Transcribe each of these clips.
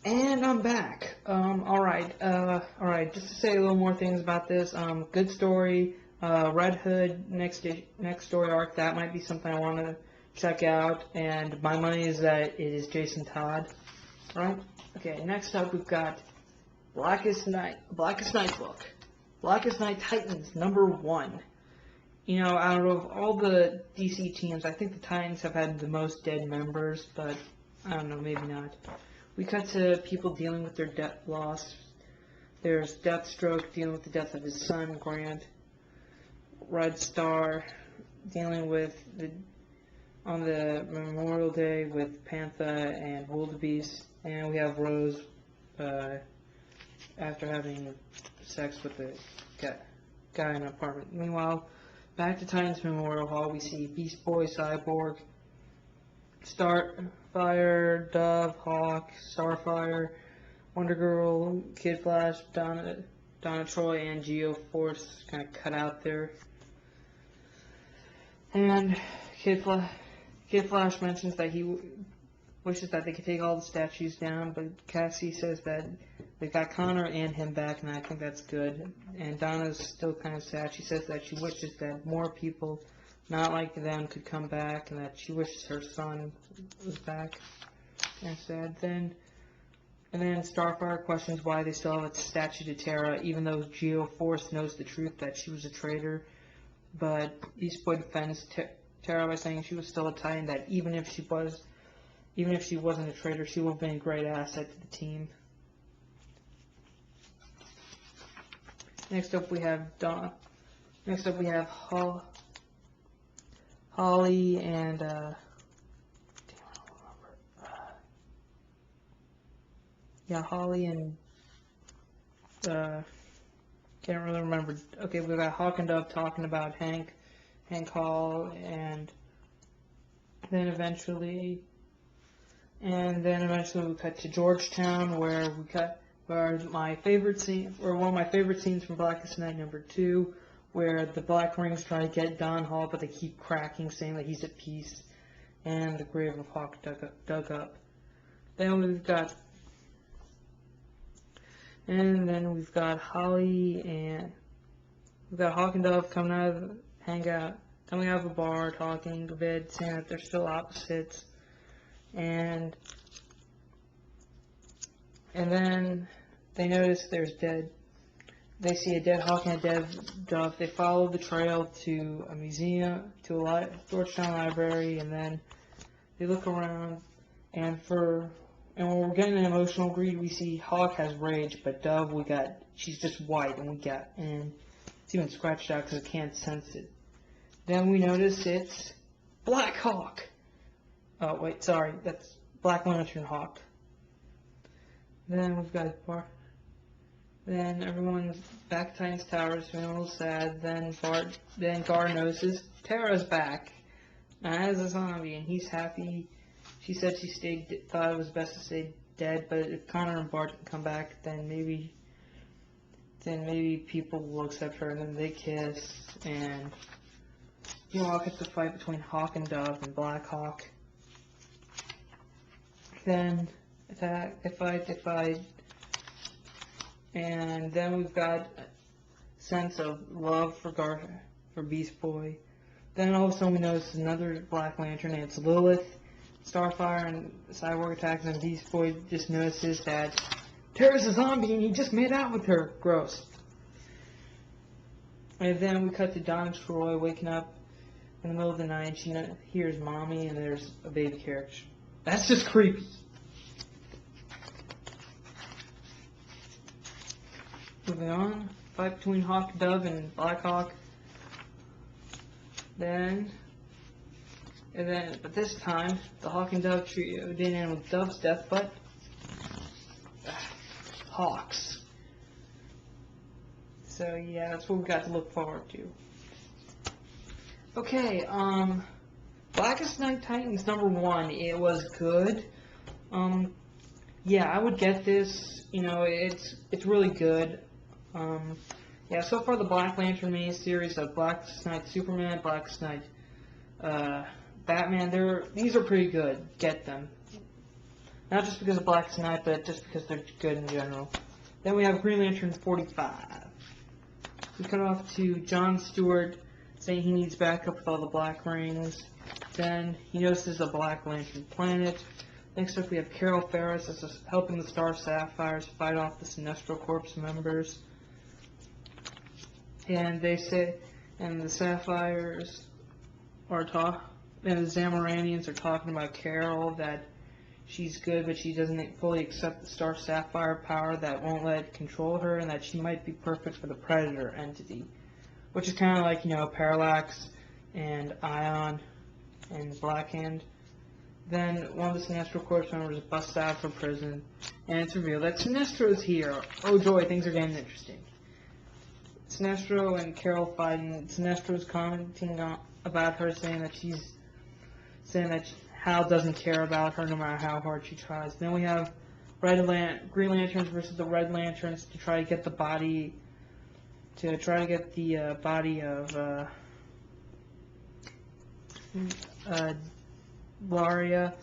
And I'm back. Alright, just to say a little more things about this. Good story. Red Hood next story arc. That might be something I want to check out. And my money is that it is Jason Todd. Right? Okay. Next up, we've got Blackest Night book. Blackest Night Titans #1. You know, out of all the DC teams, I think the Titans have had the most dead members, but I don't know, maybe not. We cut to people dealing with their death loss. There's Deathstroke dealing with the death of his son, Grant. Red Star dealing with on the Memorial Day with Panther and Wildebeest. And we have Rose after having sex with the guy in an apartment. Meanwhile, back to Titans Memorial Hall, we see Beast Boy, Cyborg, Starfire, Dove, Hawk, Starfire, Wonder Girl, Kid Flash, Donna Troy, and Geo-Force kind of cut out there. And Kid Flash mentions that he wishes that they could take all the statues down, but Cassie says that they got Connor and him back, and I think that's good. And Donna's still kind of sad. She says that she wishes that more people not like them could come back, and that she wishes her son was back. And sad. And then Starfire questions why they still have a statue to Terra, even though Geo-Force knows the truth that she was a traitor. But Beast Boy defends Terra by saying she was still a Titan, that even if she wasn't a traitor, she would have been a great asset to the team. Next up we have Holly and Holly and can't really remember. Okay, we got Hawk and Dove talking about Hank Hall, and then eventually we cut to Georgetown, where my favorite scene, or one of my favorite scenes from Blackest Night #2, where the Black Rings try to get Don Hall, but they keep cracking, saying that he's at peace, and the grave of Hawk dug up. Then we've got Holly and we've got Hawk and Dove coming out of a bar, talking a bit, saying that they're still opposites, and then they notice they see a dead Hawk and a dead Dove. They follow the trail to a museum, to a Georgetown library, and then they look around, and when we're getting an emotional greed, we see Hawk has rage, but Dove, she's just white, and it's even scratched out because it can't sense it. Then we notice it's Black Hawk. Oh, wait, sorry, that's Black Lantern Hawk. Then we've got Then everyone's back to Titans Towers, feeling a little sad. Then Gar notices Terra's back as a zombie, and he's happy. She said thought it was best to stay dead, but if Connor and Bart can come back, then maybe people will accept her, and then they kiss, and I'll get the fight between Hawk and Dove and Black Hawk. Then they fight, and then we've got a sense of love for Beast Boy. Then all of a sudden we notice another Black Lantern, and it's Lilith. Starfire and Cyborg attacks, and Beast Boy just notices that Terra's a zombie and he just made out with her. Gross. And then we cut to Donna Troy waking up in the middle of the night. She hears Mommy, and there's a baby carriage. That's just creepy. Moving on, fight between Hawk, Dove, and Black Hawk. But this time, the Hawk and Dove trio didn't end with Dove's death, but Hawk's. So yeah, that's what we got to look forward to. Okay, Blackest Night Titans #1. It was good. Yeah, I would get this. It's really good. Yeah, so far the Black Lantern miniseries of Blackest Night Superman, Blackest Night Batman, these are pretty good. Get them. Not just because of Blackest Night, but just because they're good in general. Then we have Green Lantern 45. We cut off to John Stewart saying he needs backup with all the Black Rings. Then he notices a Black Lantern planet. Next up we have Carol Ferris as helping the Star Sapphires fight off the Sinestro Corps members. And they say, and the Sapphires are and the Zamoranians are talking about Carol, that she's good, but she doesn't fully accept the Star Sapphire power that won't let it control her, and that she might be perfect for the Predator entity. Which is kind of like, Parallax and Ion and Blackhand. Then one of the Sinestro Corps members busts out from prison, and it's revealed that Sinestro's here. Oh joy, things are getting interesting. Sinestro and Carol fighting. Sinestro's commenting about her, saying that Hal doesn't care about her no matter how hard she tries. Then we have Green Lanterns versus the Red Lanterns to try to get the body of Laria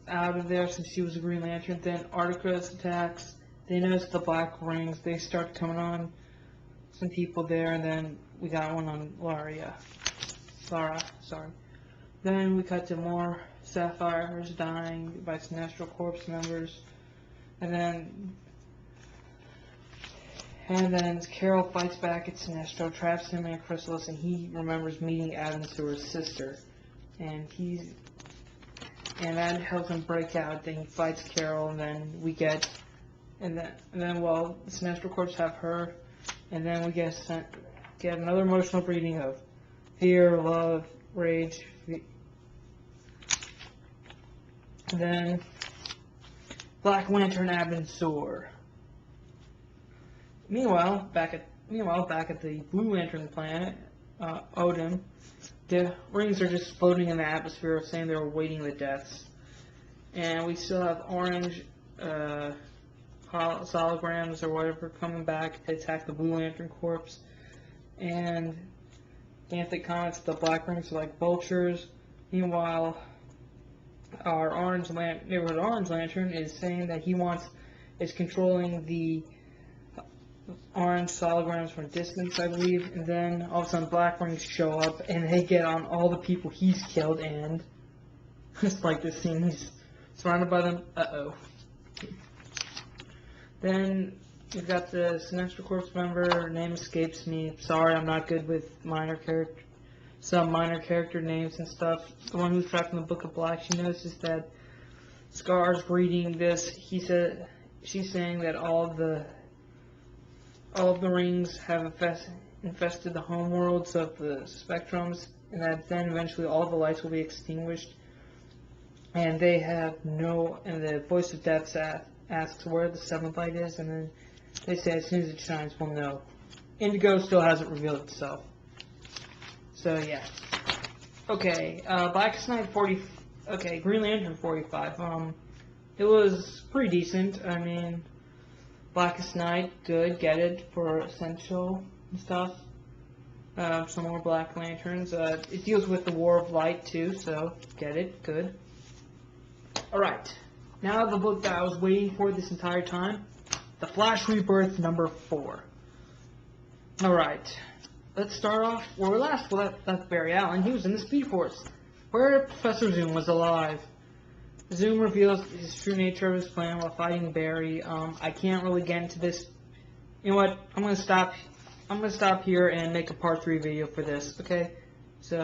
out of there since she was a Green Lantern. Then Articus attacks. They notice the Black Rings. They start coming on some people there, and then we got one on Lara, sorry. Then we cut to more Sapphires dying by Sinestro Corps members, and then Carol fights back at Sinestro, traps him in a chrysalis, and he remembers meeting Adam Sewer's sister, and that helps him break out. Then he fights Carol, and then the Sinestro Corps have her, and then we get another emotional reading of fear, love, rage. Then Black Lantern Abensor. Meanwhile, back at the Blue Lantern planet, Odin, the rings are just floating in the atmosphere, saying they're awaiting the deaths. And we still have orange holograms or whatever coming back to attack the Blue Lantern Corps. And Anthony comments the Black Rings are like vultures. Meanwhile, our neighborhood Orange Lantern is saying that is controlling the orange holograms from a distance, I believe. And then all of a sudden Black Rings show up and they get on all the people he's killed, and just like this scene, he's surrounded by them. Then we've got the Sinestro Corps member, her name escapes me. Sorry, I'm not good with some minor character names and stuff. The one who's trapped in the Book of Black, she notices that Scar's reading this. She's saying that all of the rings have infested the homeworlds of the spectrums, and that then eventually all the lights will be extinguished. And the voice of death asks where the seventh light is, and then they say as soon as it shines, we'll know. Indigo still hasn't revealed itself. So yeah. Okay, Blackest Night 40. Okay, Green Lantern 45. It was pretty decent. I mean, Blackest Night, good. Get it for essential and stuff. Some more Black Lanterns. It deals with the War of Light too, so get it. Good. Alright, now the book that I was waiting for this entire time, The Flash Rebirth number 4. Alright, let's start off where we last left Barry Allen. He was in the Speed Force, where Professor Zoom was alive. Zoom reveals his true nature of his plan while fighting Barry. I can't really get into this. You know what, I'm gonna stop here and make a part 3 video for this, okay? So